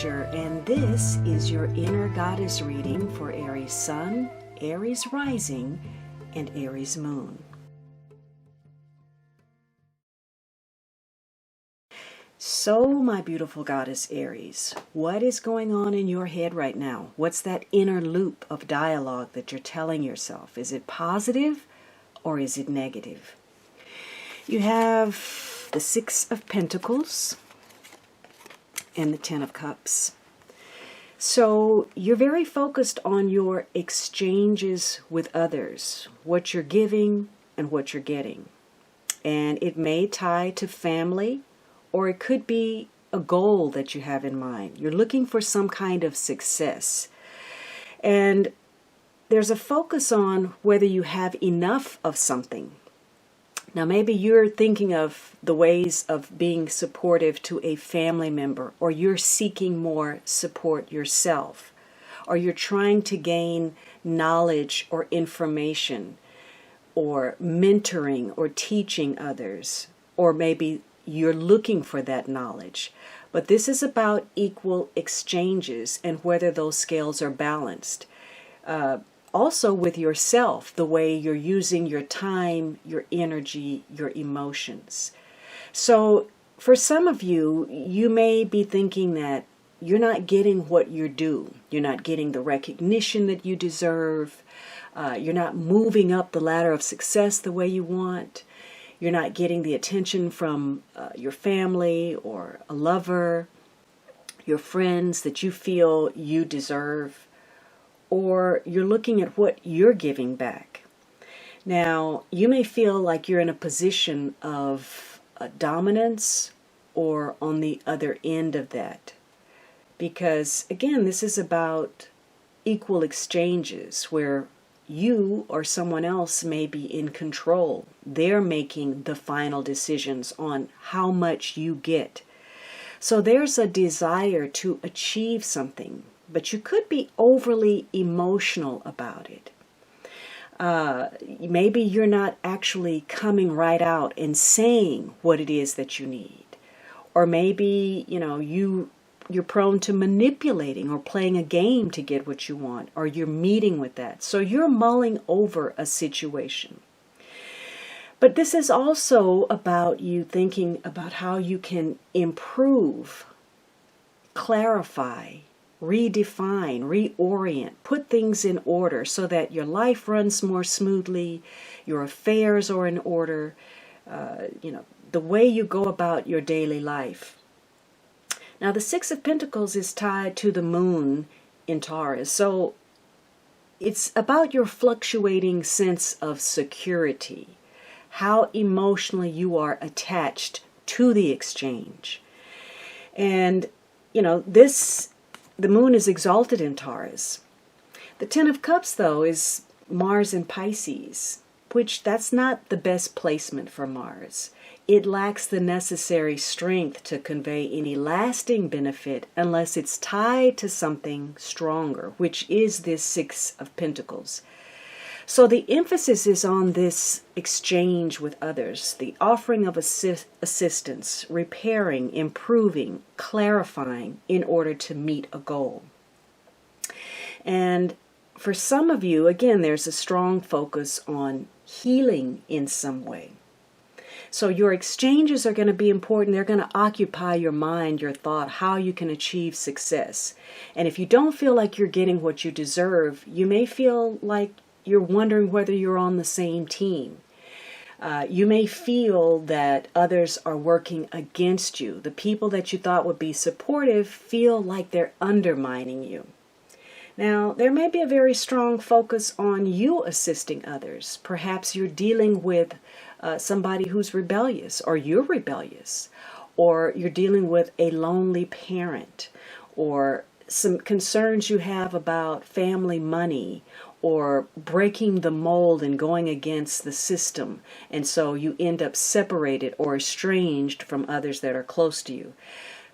astrologer, and this is your inner goddess reading for Aries Sun, Aries Rising, and Aries Moon. So, my beautiful goddess Aries, what is going on in your head right now? What's that inner loop of dialogue that you're telling yourself? Is it positive or is it negative? You have the Six of Pentacles and the Ten of Cups. So you're very focused on your exchanges with others, what you're giving and what you're getting. And it may tie to family, or it could be a goal that you have in mind. You're looking for some kind of success. And there's a focus on whether you have enough of something. Now, maybe you're thinking of the ways of being supportive to a family member, or you're seeking more support yourself, or you're trying to gain knowledge or information, or mentoring or teaching others, or maybe you're looking for that knowledge. But this is about equal exchanges and whether those scales are balanced. Also with yourself, the way you're using your time, your energy, your emotions. So for some of you, you may be thinking that you're not getting what you're due. You're not getting the recognition that you deserve. You're not moving up the ladder of success the way you want. You're not getting the attention from your family or a lover, your friends that you feel you deserve. Or you're looking at what you're giving back. Now, you may feel like you're in a position of dominance or on the other end of that. Because, again, this is about equal exchanges where you or someone else may be in control. They're making the final decisions on how much you get. So there's a desire to achieve something. But you could be overly emotional about it. Maybe you're not actually coming right out and saying what it is that you need. Or maybe, you're prone to manipulating or playing a game to get what you want, or you're meeting with that. So you're mulling over a situation. But this is also about you thinking about how you can improve, clarify, redefine, reorient, put things in order so that your life runs more smoothly, your affairs are in order, the way you go about your daily life. Now, the Six of Pentacles is tied to the moon in Taurus, so it's about your fluctuating sense of security, how emotionally you are attached to the exchange. And, the moon is exalted in Taurus. The Ten of Cups, though, is Mars in Pisces, which that's not the best placement for Mars. It lacks the necessary strength to convey any lasting benefit unless it's tied to something stronger, which is this Six of Pentacles. So the emphasis is on this exchange with others, the offering of assistance, repairing, improving, clarifying in order to meet a goal. And for some of you, again, there's a strong focus on healing in some way. So your exchanges are going to be important. They're going to occupy your mind, your thought, how you can achieve success. And if you don't feel like you're getting what you deserve, you may feel like you're wondering whether you're on the same team. You may feel that others are working against you. The people that you thought would be supportive feel like they're undermining you. Now, there may be a very strong focus on you assisting others. Perhaps you're dealing with somebody who's rebellious, or you're rebellious, or you're dealing with a lonely parent, or some concerns you have about family money, or breaking the mold and going against the system, and so you end up separated or estranged from others that are close to you.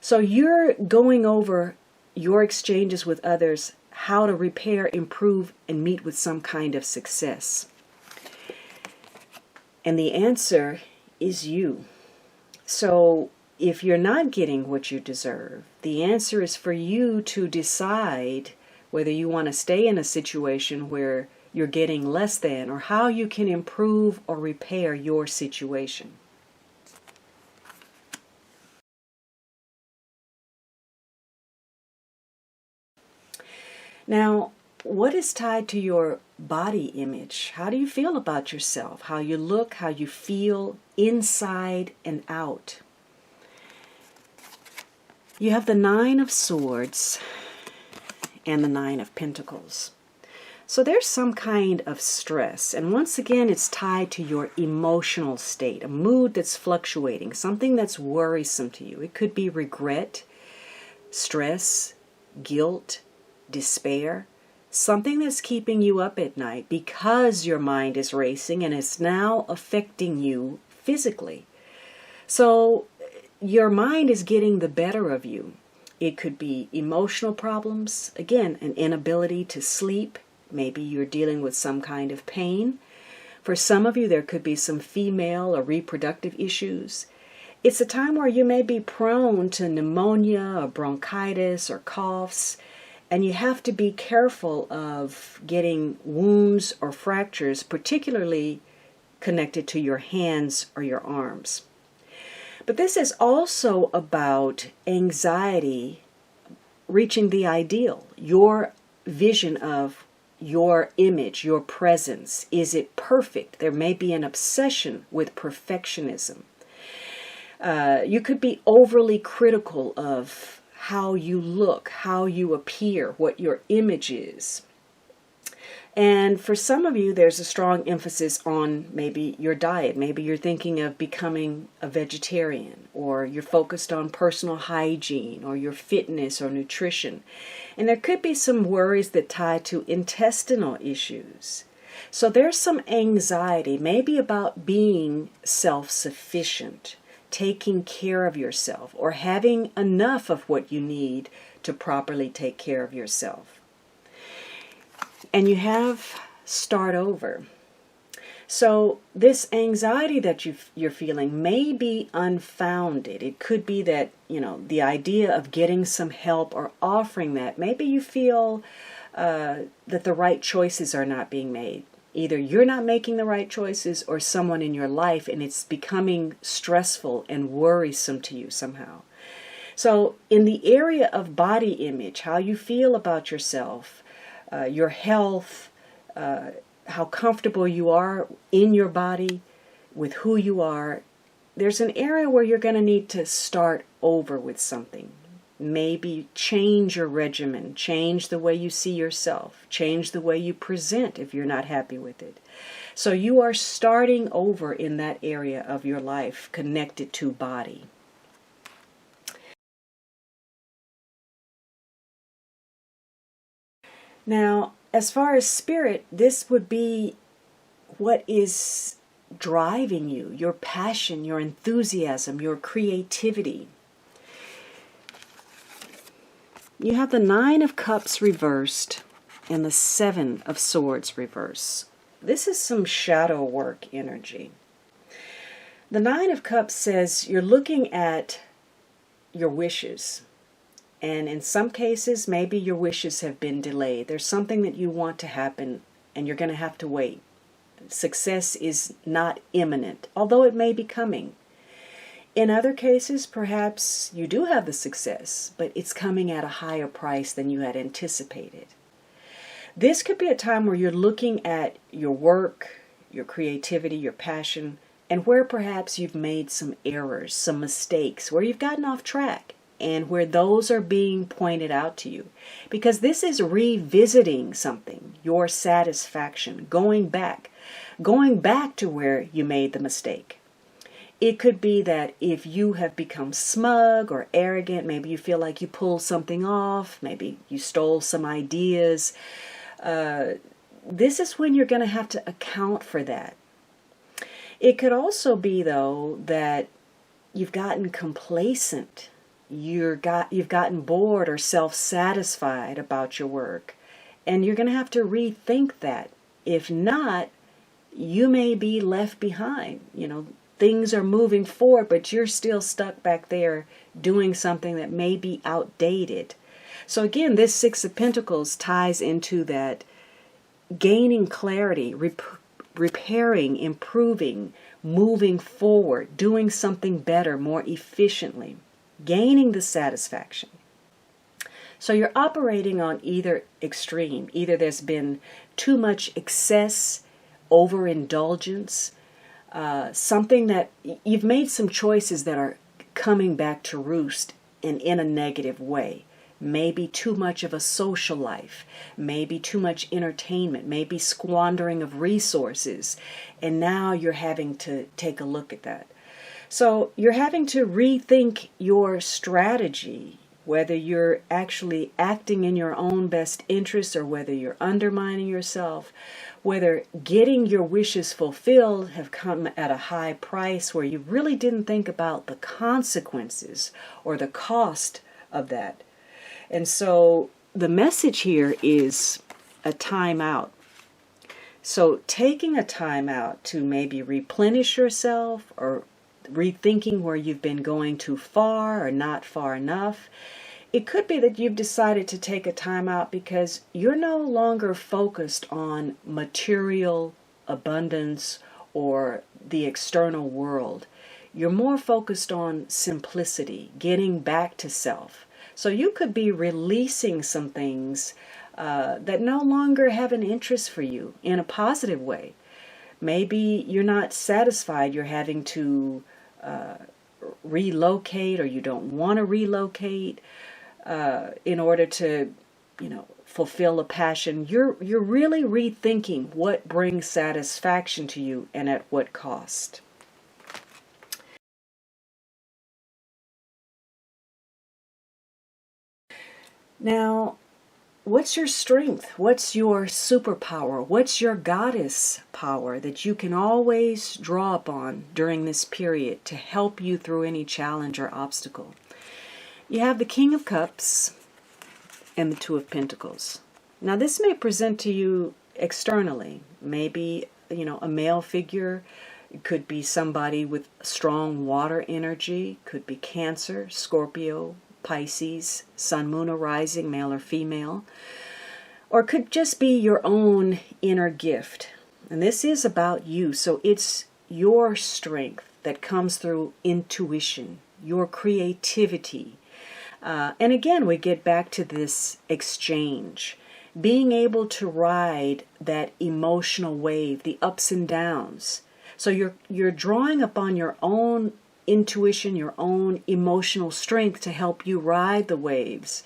So you're going over your exchanges with others, how to repair, improve, and meet with some kind of success. And the answer is you. So if you're not getting what you deserve, the answer is for you to decide whether you want to stay in a situation where you're getting less than, or how you can improve or repair your situation. Now, what is tied to your body image? How do you feel about yourself? How you look, how you feel inside and out? You have the Nine of Swords and the Nine of Pentacles. So there's some kind of stress, and once again it's tied to your emotional state, a mood that's fluctuating, something that's worrisome to you. It could be regret, stress, guilt, despair, something that's keeping you up at night because your mind is racing and it's now affecting you physically. So your mind is getting the better of you. It could be emotional problems, again, an inability to sleep. Maybe you're dealing with some kind of pain. For some of you, there could be some female or reproductive issues. It's a time where you may be prone to pneumonia or bronchitis or coughs, and you have to be careful of getting wounds or fractures, particularly connected to your hands or your arms. But this is also about anxiety reaching the ideal, your vision of your image, your presence. Is it perfect? There may be an obsession with perfectionism. You could be overly critical of how you look, how you appear, what your image is. And for some of you, there's a strong emphasis on maybe your diet. Maybe you're thinking of becoming a vegetarian, or you're focused on personal hygiene, or your fitness or nutrition. And there could be some worries that tie to intestinal issues. So there's some anxiety, maybe about being self-sufficient, taking care of yourself, or having enough of what you need to properly take care of yourself. And you have start over. So this anxiety that you're feeling may be unfounded. It could be that, the idea of getting some help or offering that, maybe you feel that the right choices are not being made. Either you're not making the right choices, or someone in your life, and it's becoming stressful and worrisome to you somehow. So in the area of body image, how you feel about yourself, your health, how comfortable you are in your body, with who you are, there's an area where you're going to need to start over with something. Maybe change your regimen, change the way you see yourself, change the way you present if you're not happy with it. So you are starting over in that area of your life connected to body. Now, as far as spirit, this would be what is driving you, your passion, your enthusiasm, your creativity. You have the Nine of Cups reversed and the Seven of Swords reversed. This is some shadow work energy. The Nine of Cups says you're looking at your wishes. And in some cases, maybe your wishes have been delayed. There's something that you want to happen, and you're going to have to wait. Success is not imminent, although it may be coming. In other cases, perhaps you do have the success, but it's coming at a higher price than you had anticipated. This could be a time where you're looking at your work, your creativity, your passion, and where perhaps you've made some errors, some mistakes, where you've gotten off track, and where those are being pointed out to you. Because this is revisiting something, your satisfaction, going back to where you made the mistake. It could be that if you have become smug or arrogant, maybe you feel like you pulled something off, maybe you stole some ideas. This is when you're going to have to account for that. It could also be, though, that you've gotten complacent. You've gotten bored or self-satisfied about your work. And you're going to have to rethink that. If not, you may be left behind. things are moving forward, but you're still stuck back there doing something that may be outdated. So again, this Six of Pentacles ties into that gaining clarity, repairing, improving, moving forward, doing something better, more efficiently, gaining the satisfaction. So you're operating on either extreme. Either there's been too much excess, overindulgence, something that you've made some choices that are coming back to roost and in a negative way. Maybe too much of a social life, maybe too much entertainment, maybe squandering of resources, and now you're having to take a look at that. So you're having to rethink your strategy, whether you're actually acting in your own best interests or whether you're undermining yourself, whether getting your wishes fulfilled have come at a high price where you really didn't think about the consequences or the cost of that. And so the message here is a timeout. So taking a time out to maybe replenish yourself or rethinking where you've been going too far or not far enough. It could be that you've decided to take a time out because you're no longer focused on material abundance or the external world. You're more focused on simplicity, getting back to self. So you could be releasing some things that no longer have an interest for you in a positive way. Maybe you're not satisfied, you're having to relocate, or you don't want to relocate in order to, fulfill a passion. You're really rethinking what brings satisfaction to you and at what cost. Now, what's your strength? What's your superpower? What's your goddess power that you can always draw upon during this period to help you through any challenge or obstacle? You have the King of Cups and the Two of Pentacles. Now, this may present to you externally. Maybe, a male figure. It could be somebody with strong water energy. Could be Cancer, Scorpio, Pisces, Sun, Moon, or Rising, male or female. Or it could just be your own inner gift. And this is about you. So it's your strength that comes through intuition, your creativity. And again, we get back to this exchange. Being able to ride that emotional wave, the ups and downs. So you're drawing upon your own intuition, your own emotional strength to help you ride the waves,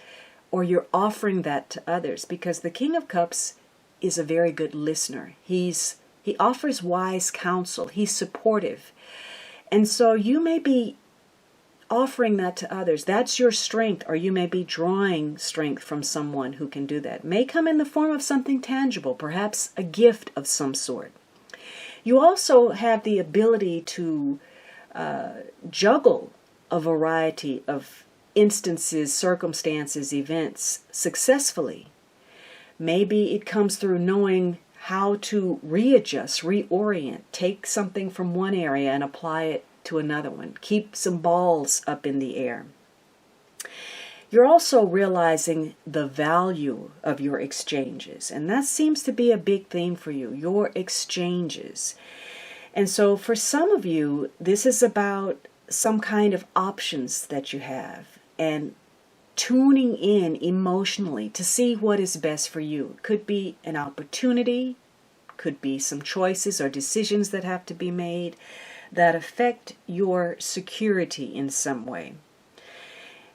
or you're offering that to others, because the King of Cups is a very good listener. He offers wise counsel. He's supportive. And so you may be offering that to others. That's your strength, or you may be drawing strength from someone who can do that. It may come in the form of something tangible, perhaps a gift of some sort. You also have the ability to juggle a variety of instances, circumstances, events successfully. Maybe it comes through knowing how to readjust, reorient, take something from one area and apply it to another one. Keep some balls up in the air. You're also realizing the value of your exchanges, and that seems to be a big theme for you, your exchanges. And so for some of you, this is about some kind of options that you have and tuning in emotionally to see what is best for you. It could be an opportunity, could be some choices or decisions that have to be made that affect your security in some way.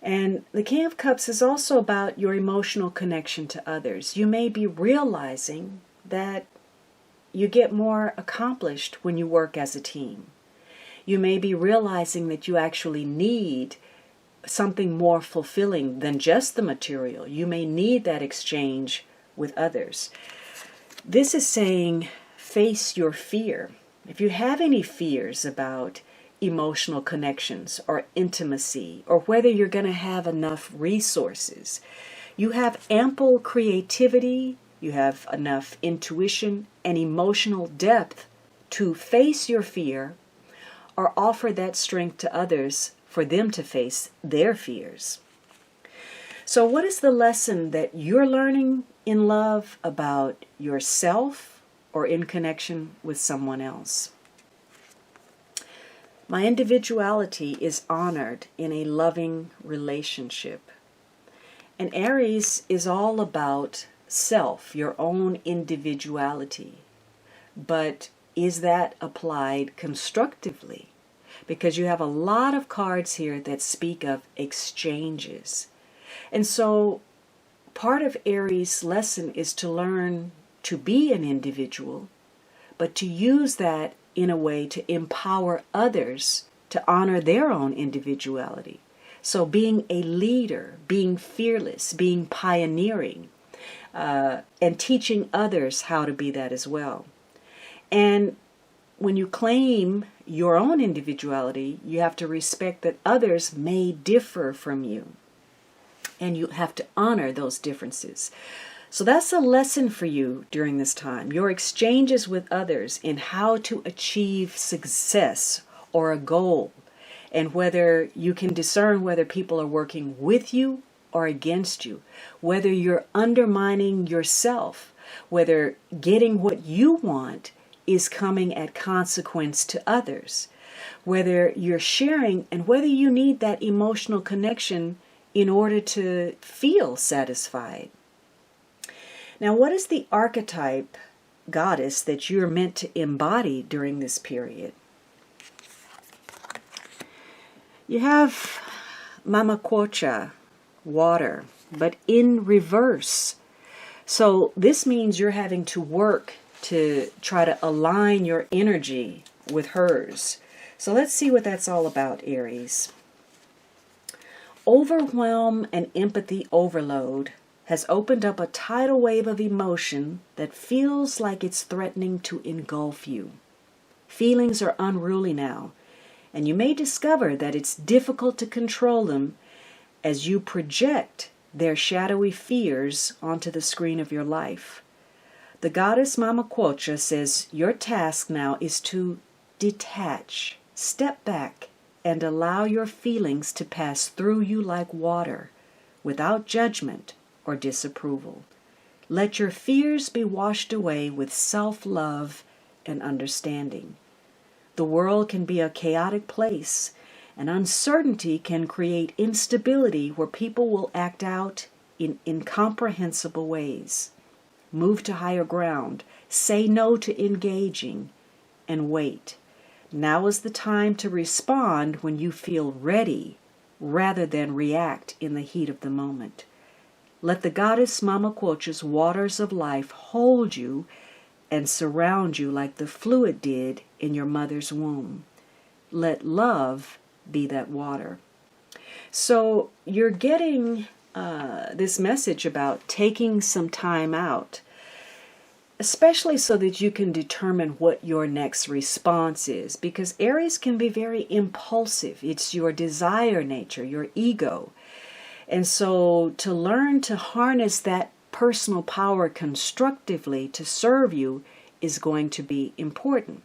And the King of Cups is also about your emotional connection to others. You may be realizing that you get more accomplished when you work as a team. You may be realizing that you actually need something more fulfilling than just the material. You may need that exchange with others. This is saying face your fear. If you have any fears about emotional connections or intimacy, or whether you're going to have enough resources, you have ample creativity, you have enough intuition and emotional depth to face your fear, or offer that strength to others for them to face their fears. So what is the lesson that you're learning in love about yourself or in connection with someone else? My individuality is honored in a loving relationship. And Aries is all about self, your own individuality. But is that applied constructively? Because you have a lot of cards here that speak of exchanges. And so part of Aries' lesson is to learn to be an individual, but to use that in a way to empower others to honor their own individuality. So being a leader, being fearless, being pioneering, and teaching others how to be that as well. And when you claim your own individuality, you have to respect that others may differ from you. And you have to honor those differences. So that's a lesson for you during this time. Your exchanges with others in how to achieve success or a goal, and whether you can discern whether people are working with you or against you, whether you're undermining yourself, whether getting what you want is coming at consequence to others, whether you're sharing and whether you need that emotional connection in order to feel satisfied. Now, what is the archetype goddess that you're meant to embody during this period? You have Mama Quocha, water, but in reverse. So this means you're having to work to try to align your energy with hers. So let's see what that's all about, Aries. Overwhelm and empathy overload has opened up a tidal wave of emotion that feels like it's threatening to engulf you. Feelings are unruly now, and you may discover that it's difficult to control them as you project their shadowy fears onto the screen of your life. The goddess Mama Quocha says your task now is to detach, step back, and allow your feelings to pass through you like water, without judgment or disapproval. Let your fears be washed away with self-love and understanding. The world can be a chaotic place, and uncertainty can create instability where people will act out in incomprehensible ways. Move to higher ground, say no to engaging, and wait. Now is the time to respond when you feel ready, rather than react in the heat of the moment. Let the goddess Mama Quocha's waters of life hold you and surround you like the fluid did in your mother's womb. Let love be that water. So you're getting this message about taking some time out, especially so that you can determine what your next response is, because Aries can be very impulsive. It's your desire nature, your ego. And so to learn to harness that personal power constructively to serve you is going to be important,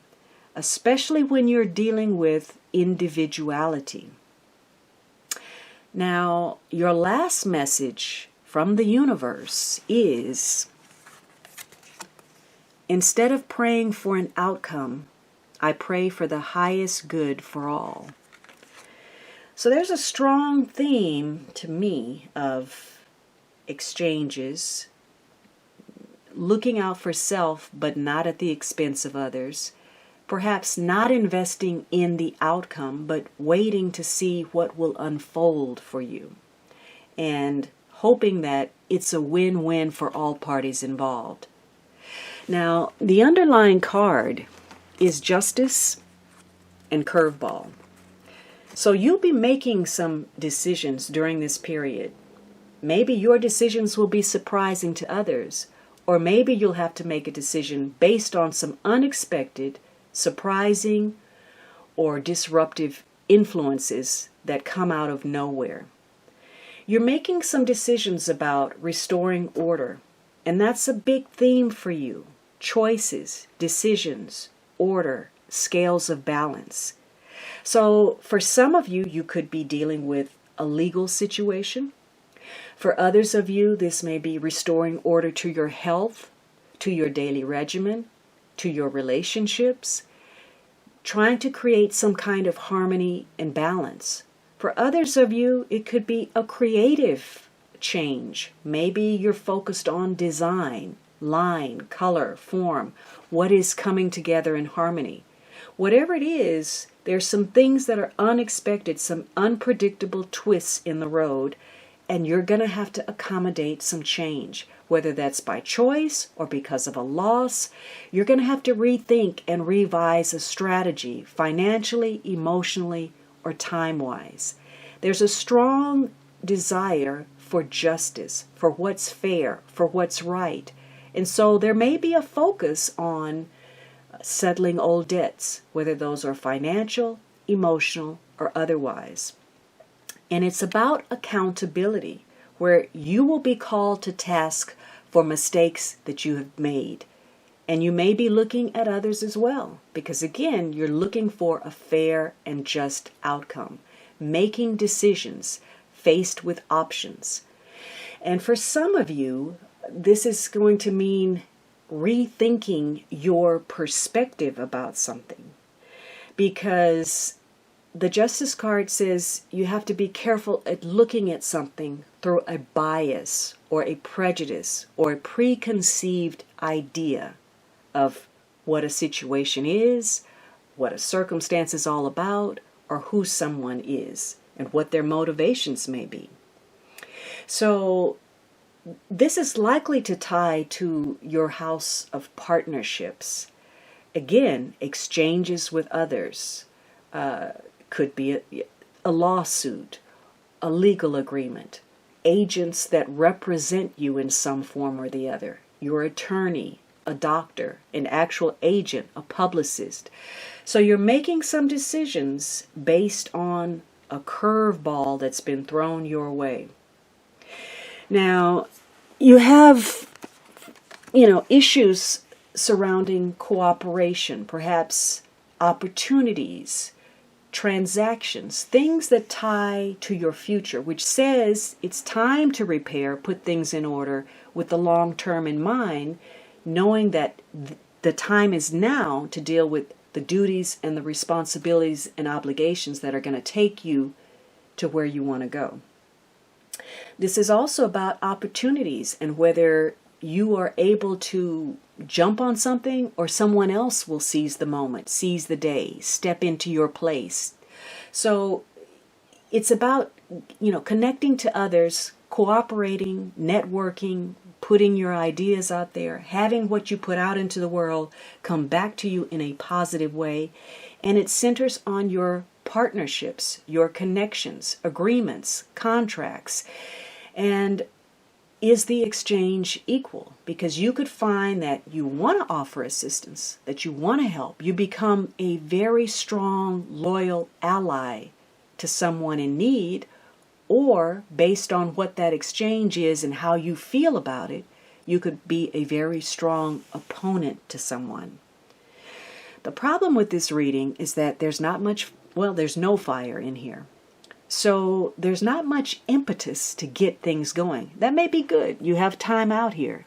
especially when you're dealing with individuality. Now, your last message from the universe is, instead of praying for an outcome, I pray for the highest good for all. So there's a strong theme to me of exchanges, looking out for self but not at the expense of others, perhaps not investing in the outcome but waiting to see what will unfold for you, and hoping that it's a win-win for all parties involved. Now, the underlying card is Justice and Curveball. So you'll be making some decisions during this period. Maybe your decisions will be surprising to others, or maybe you'll have to make a decision based on some unexpected, surprising, or disruptive influences that come out of nowhere. You're making some decisions about restoring order, and that's a big theme for you. Choices, decisions, order, scales of balance. So for some of you, you could be dealing with a legal situation. For others of you, this may be restoring order to your health, to your daily regimen, to your relationships, trying to create some kind of harmony and balance. For others of you, it could be a creative change. Maybe you're focused on design, line, color, form, what is coming together in harmony. Whatever it is, there's some things that are unexpected, some unpredictable twists in the road, and you're going to have to accommodate some change. Whether that's by choice or because of a loss, you're going to have to rethink and revise a strategy financially, emotionally, or time-wise. There's a strong desire for justice, for what's fair, for what's right. And so there may be a focus on settling old debts, whether those are financial, emotional, or otherwise. And it's about accountability, where you will be called to task for mistakes that you have made. And you may be looking at others as well, because again, you're looking for a fair and just outcome, making decisions, faced with options. And for some of you, this is going to mean rethinking your perspective about something, because the Justice card says you have to be careful at looking at something through a bias or a prejudice or a preconceived idea of what a situation is, what a circumstance is all about, or who someone is, and what their motivations may be. So this is likely to tie to your house of partnerships. Again, exchanges with others. Could be a lawsuit, a legal agreement, agents that represent you in some form or the other, your attorney, a doctor, an actual agent, a publicist. So you're making some decisions based on a curveball that's been thrown your way. Now, you have, issues surrounding cooperation, perhaps opportunities, transactions, things that tie to your future, which says it's time to repair, put things in order with the long term in mind, knowing that the time is now to deal with the duties and the responsibilities and obligations that are going to take you to where you want to go. This is also about opportunities and whether you are able to jump on something or someone else will seize the moment, seize the day, step into your place. So it's about, connecting to others, cooperating, networking, putting your ideas out there, having what you put out into the world come back to you in a positive way. And it centers on your partnerships, your connections, agreements, contracts. And is the exchange equal? Because you could find that you want to offer assistance, that you want to help. You become a very strong, loyal ally to someone in need, or based on what that exchange is and how you feel about it, you could be a very strong opponent to someone. The problem with this reading is that there's no fire in here. So there's not much impetus to get things going. That may be good. You have time out here.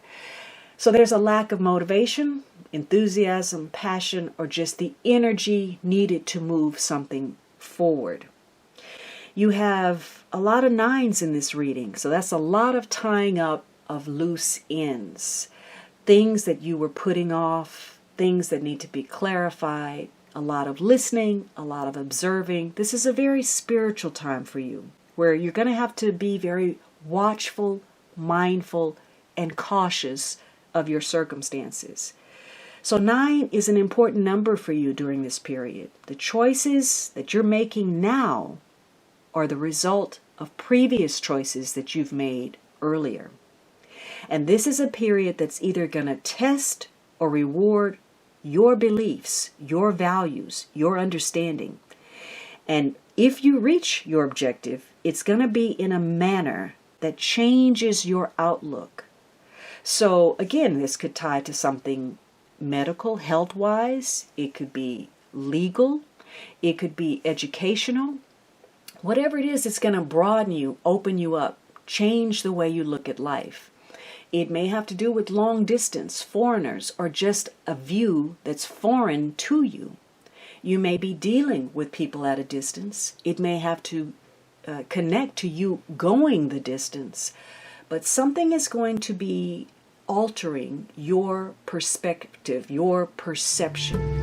So there's a lack of motivation, enthusiasm, passion, or just the energy needed to move something forward. You have a lot of 9s in this reading. So that's a lot of tying up of loose ends. Things that you were putting off, things that need to be clarified. A lot of listening, a lot of observing. This is a very spiritual time for you, where you're going to have to be very watchful, mindful, and cautious of your circumstances. So 9 is an important number for you during this period. The choices that you're making now are the result of previous choices that you've made earlier. And this is a period that's either going to test or reward your beliefs, your values, your understanding. And if you reach your objective, it's going to be in a manner that changes your outlook. So again, this could tie to something medical, health-wise. It could be legal. It could be educational. Whatever it is, it's going to broaden you, open you up, change the way you look at life. It may have to do with long distance, foreigners, or just a view that's foreign to you. You may be dealing with people at a distance. It may have to connect to you going the distance. But something is going to be altering your perspective, your perception.